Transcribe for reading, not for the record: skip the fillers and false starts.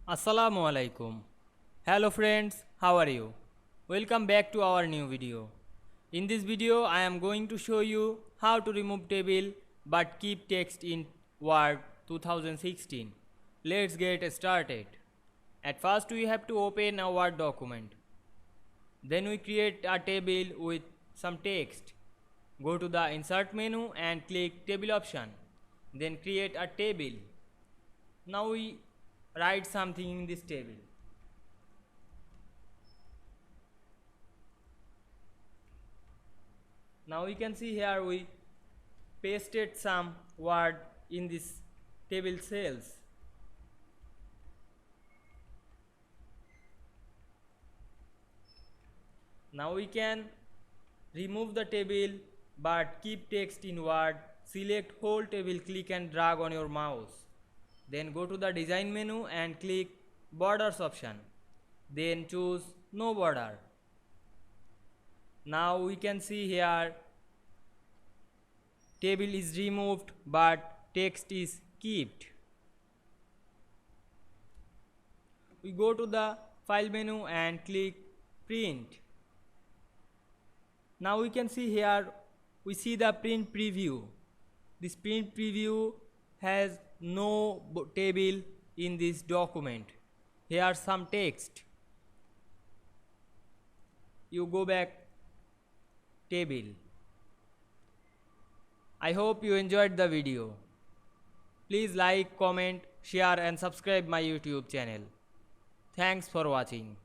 Assalamu alaikum. Hello friends, how are you? Welcome back to our new video. In this video, I am going to show you how to remove table but keep text in Word 2016. Let's get started. At first, we have to open a Word document. Then we create a table with some text. Go to the Insert menu and click Table option. Then create a table. Now we write something in this table. Now we can see here we pasted some word in this table cells. Now we can remove the table but keep text in Word. Select whole table, click and drag on your mouse. Then go to the design menu and click borders option. Then choose no border. Now we can see here table is removed but text is kept. We go to the file menu and click print. Now we can see here we see the print preview. This print preview has no table in this document. Here some text. You go back table. I hope you enjoyed the video. Please like, comment, share and subscribe my YouTube channel. Thanks for watching.